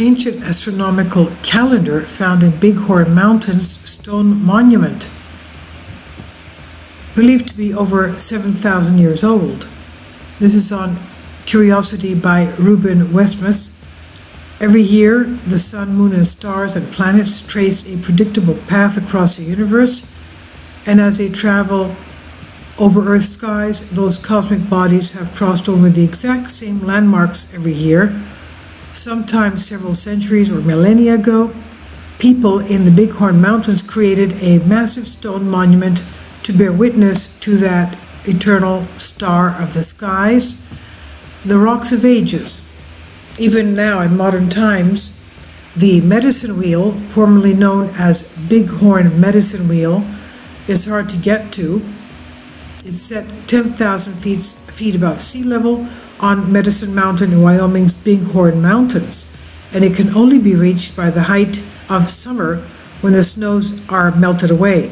ancient astronomical calendar found in Bighorn Mountains stone monument, believed to be over 7,000 years old. This is on Curiosity by Reuben Westmus. Every year, the sun, moon, and stars and planets trace a predictable path across the universe, and as they travel over Earth's skies, those cosmic bodies have crossed over the exact same landmarks every year. Sometimes several centuries or millennia ago, people in the Bighorn Mountains created a massive stone monument to bear witness to that eternal star of the skies, the Rocks of Ages. Even now, in modern times, the medicine wheel, formerly known as Bighorn Medicine Wheel, is hard to get to. It's set 10,000 feet above sea level on Medicine Mountain in Wyoming's Bighorn Mountains, and it can only be reached by the height of summer when the snows are melted away.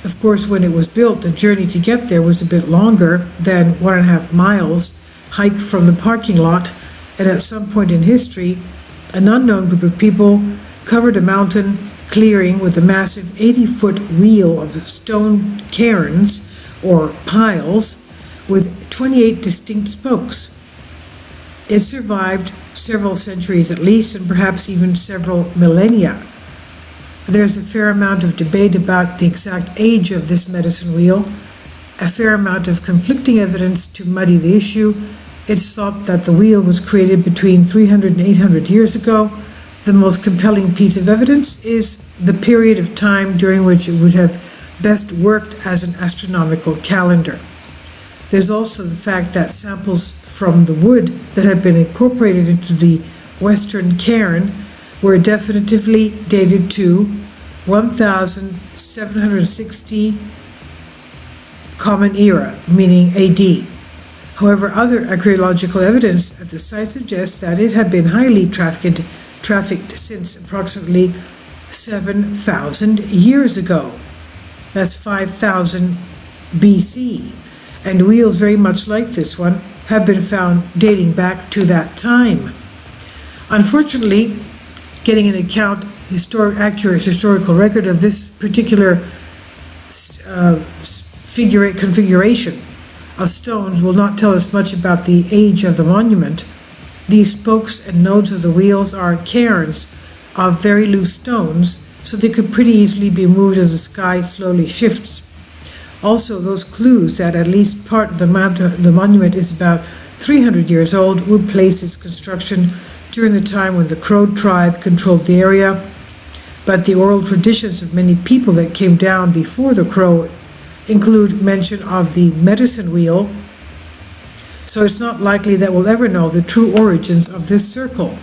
Of course, when it was built, the journey to get there was a bit longer than 1.5 miles hike from the parking lot, and at some point in history, an unknown group of people covered a mountain clearing with a massive 80-foot wheel of stone cairns, or piles, with 28 distinct spokes. It survived several centuries at least, and perhaps even several millennia. There's a fair amount of debate about the exact age of this medicine wheel, a fair amount of conflicting evidence to muddy the issue. It's thought that the wheel was created between 300 and 800 years ago. The most compelling piece of evidence is the period of time during which it would have best worked as an astronomical calendar. There's also the fact that samples from the wood that had been incorporated into the western cairn were definitively dated to 1760 Common Era, meaning AD. However, other archaeological evidence at the site suggests that it had been highly trafficked since approximately 7,000 years ago. That's 5,000 BC. And wheels very much like this one have been found dating back to that time. Unfortunately, getting an accurate historical record of this particular configuration of stones will not tell us much about the age of the monument. These spokes and nodes of the wheels are cairns of very loose stones, so they could pretty easily be moved as the sky slowly shifts. Also, those clues that at least part of the monument is about 300 years old would place its construction during the time when the Crow tribe controlled the area, but the oral traditions of many people that came down before the Crow include mention of the medicine wheel, so it's not likely that we'll ever know the true origins of this circle.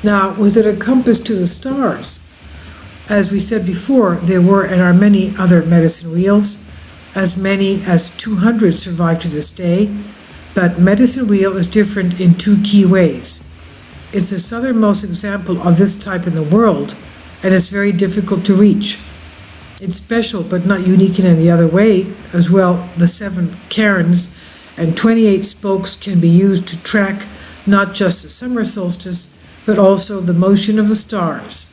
Now, was it a compass to the stars? As we said before, there were and are many other medicine wheels. As many as 200 survive to this day, but medicine wheel is different in two key ways. It's the southernmost example of this type in the world, and it's very difficult to reach. It's special but not unique in any other way. As well, the 7 cairns and 28 spokes can be used to track not just the summer solstice, but also the motion of the stars.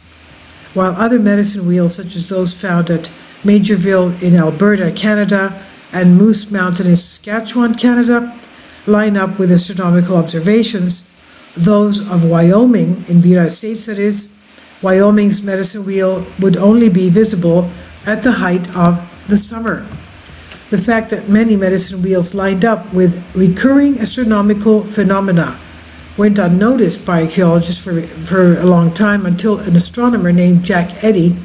While other medicine wheels, such as those found at Majorville in Alberta, Canada, and Moose Mountain in Saskatchewan, Canada, line up with astronomical observations, those of Wyoming, in the United States that is, Wyoming's medicine wheel would only be visible at the height of the summer. The fact that many medicine wheels lined up with recurring astronomical phenomena went unnoticed by archaeologists for a long time, until an astronomer named Jack Eddy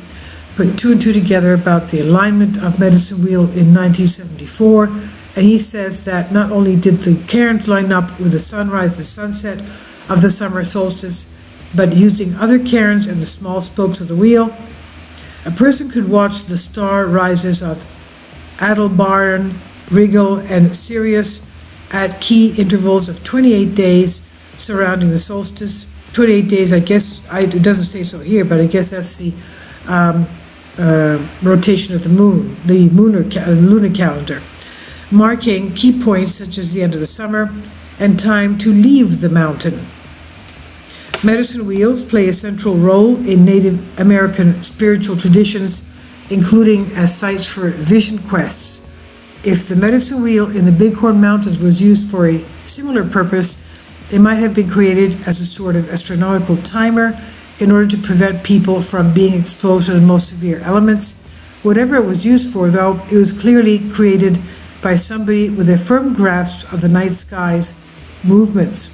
put 2 and 2 together about the alignment of medicine wheel in 1974, and he says that not only did the cairns line up with the sunrise and sunset of the summer solstice, but using other cairns and the small spokes of the wheel, a person could watch the star rises of Aldebaran, Rigel, and Sirius at key intervals of 28 days surrounding the solstice. 28 days, I guess, it doesn't say so here, but I guess that's the rotation of the moon, the lunar calendar, marking key points such as the end of the summer and time to leave the mountain. Medicine wheels play a central role in Native American spiritual traditions, including as sites for vision quests. If the medicine wheel in the Bighorn Mountains was used for a similar purpose, it might have been created as a sort of astronomical timer in order to prevent people from being exposed to the most severe elements. Whatever it was used for, though, it was clearly created by somebody with a firm grasp of the night sky's movements.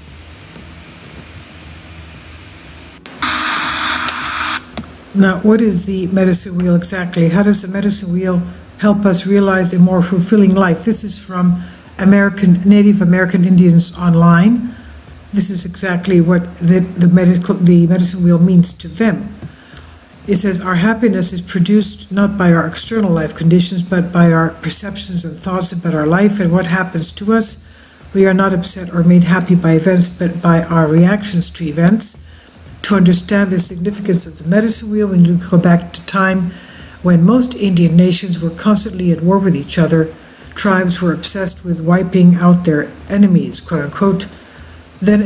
Now, what is the medicine wheel exactly? How does the medicine wheel help us realize a more fulfilling life? This is from Native American Indians Online. This is exactly what the medicine wheel means to them. It says, our happiness is produced not by our external life conditions, but by our perceptions and thoughts about our life and what happens to us. We are not upset or made happy by events, but by our reactions to events. To understand the significance of the medicine wheel, we need to go back to time when most Indian nations were constantly at war with each other. Tribes were obsessed with wiping out their enemies, quote unquote. Then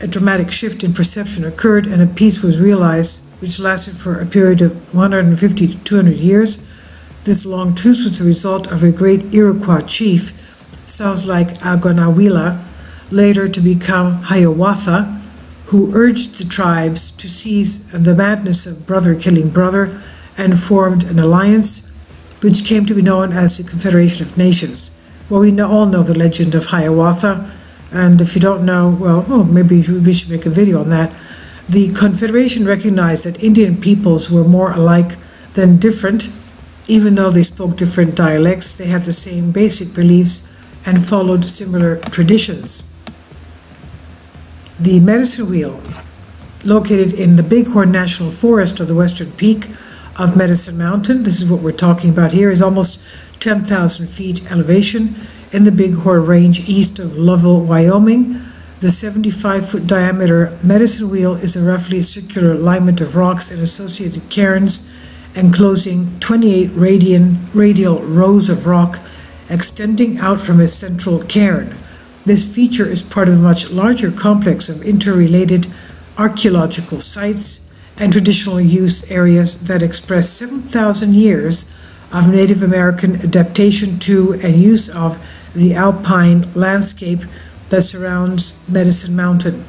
a dramatic shift in perception occurred and a peace was realized, which lasted for a period of 150 to 200 years. This long truce was the result of a great Iroquois chief, sounds like Agonawila, later to become Hiawatha, who urged the tribes to cease the madness of brother killing brother and formed an alliance which came to be known as the Confederation of Nations. Well, we all know the legend of Hiawatha, and if you don't know, well, maybe we should make a video on that. The Confederation recognized that Indian peoples were more alike than different. Even though they spoke different dialects, they had the same basic beliefs and followed similar traditions. The medicine wheel, located in the Bighorn National Forest of the western peak of Medicine Mountain, this is what we're talking about here, is almost 10,000 feet elevation in the Bighorn Range east of Lovell, Wyoming. The 75-foot diameter medicine wheel is a roughly circular alignment of rocks and associated cairns, enclosing 28 radial rows of rock extending out from a central cairn. This feature is part of a much larger complex of interrelated archaeological sites and traditional use areas that express 7,000 years of Native American adaptation to and use of the alpine landscape that surrounds Medicine Mountain.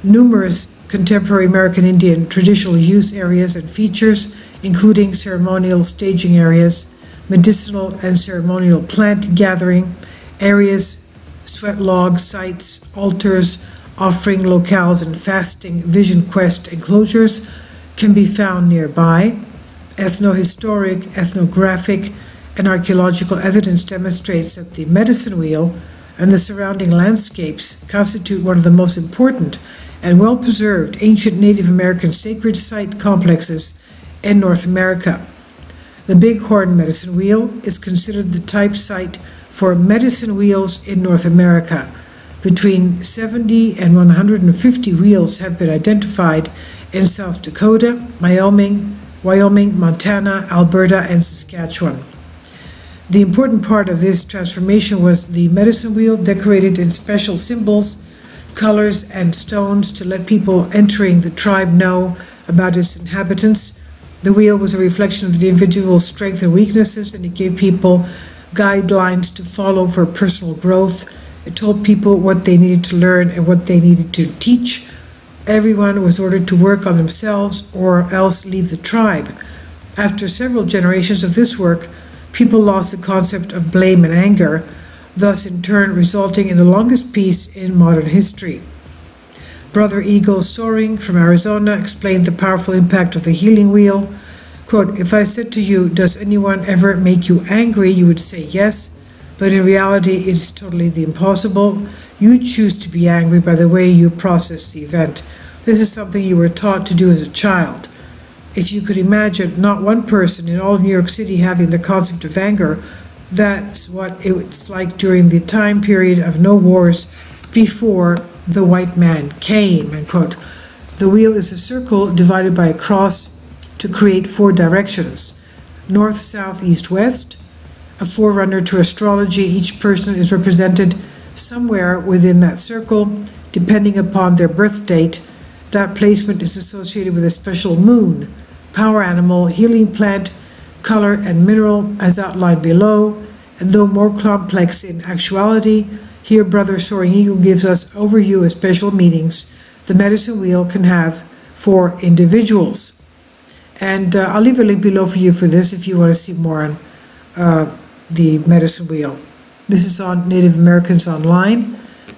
Numerous contemporary American Indian traditional use areas and features, including ceremonial staging areas, medicinal and ceremonial plant gathering areas, sweat log sites, altars, offering locales, and fasting vision quest enclosures can be found nearby. Ethnohistoric, ethnographic, and archaeological evidence demonstrates that the medicine wheel and the surrounding landscapes constitute one of the most important and well-preserved ancient Native American sacred site complexes in North America. The Bighorn Medicine Wheel is considered the type site for medicine wheels in North America. Between 70 and 150 wheels have been identified in South Dakota, Wyoming, Montana, Alberta, and Saskatchewan. The important part of this transformation was the medicine wheel, decorated in special symbols, colors, and stones to let people entering the tribe know about its inhabitants. The wheel was a reflection of the individual's strengths and weaknesses, and it gave people guidelines to follow for personal growth. It told people what they needed to learn and what they needed to teach. Everyone was ordered to work on themselves or else leave the tribe. After several generations of this work, people lost the concept of blame and anger, thus in turn resulting in the longest peace in modern history. Brother Eagle Soaring from Arizona explained the powerful impact of the healing wheel. Quote, "If I said to you, does anyone ever make you angry, you would say yes, but in reality it is totally the impossible. You choose to be angry by the way you process the event. This is something you were taught to do as a child. If you could imagine not one person in all of New York City having the concept of anger, that's what it's like during the time period of no wars before the white man came," end quote. The wheel is a circle divided by a cross to create 4 directions: north, south, east, west. A forerunner to astrology, each person is represented somewhere within that circle, depending upon their birth date. that placement is associated with a special moon, power animal, healing plant, color, and mineral as outlined below. And though more complex in actuality, here Brother Soaring Eagle gives us overview of special meanings the medicine wheel can have for individuals. And I'll leave a link below for you for this if you want to see more on the medicine wheel. This is on Native Americans Online,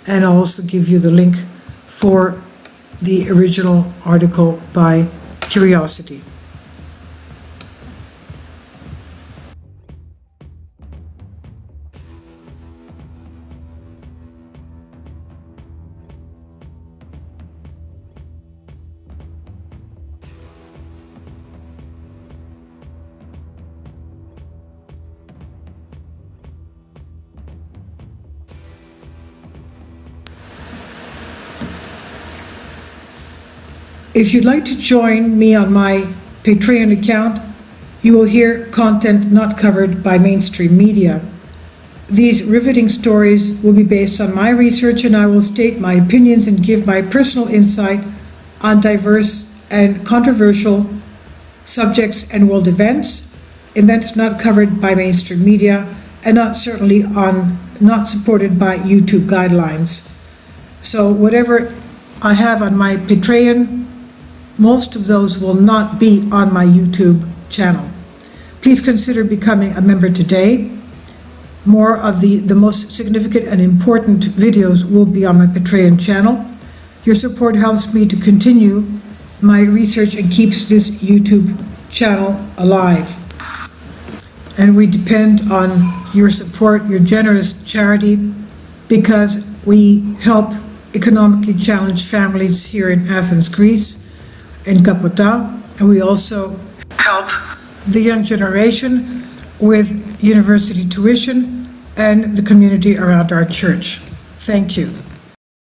and I'll also give you the link for the original article by Curiosity. If you'd like to join me on my Patreon account, you will hear content not covered by mainstream media. These riveting stories will be based on my research, and I will state my opinions and give my personal insight on diverse and controversial subjects and world events not covered by mainstream media, and not supported by YouTube guidelines. So whatever I have on my Patreon, most of those will not be on my YouTube channel. Please consider becoming a member today. More of the most significant and important videos will be on my Patreon channel. Your support helps me to continue my research and keeps this YouTube channel alive. And we depend on your support, your generous charity, because we help economically challenged families here in Athens, Greece, in Kapota, and we also help the young generation with university tuition and the community around our church. Thank you.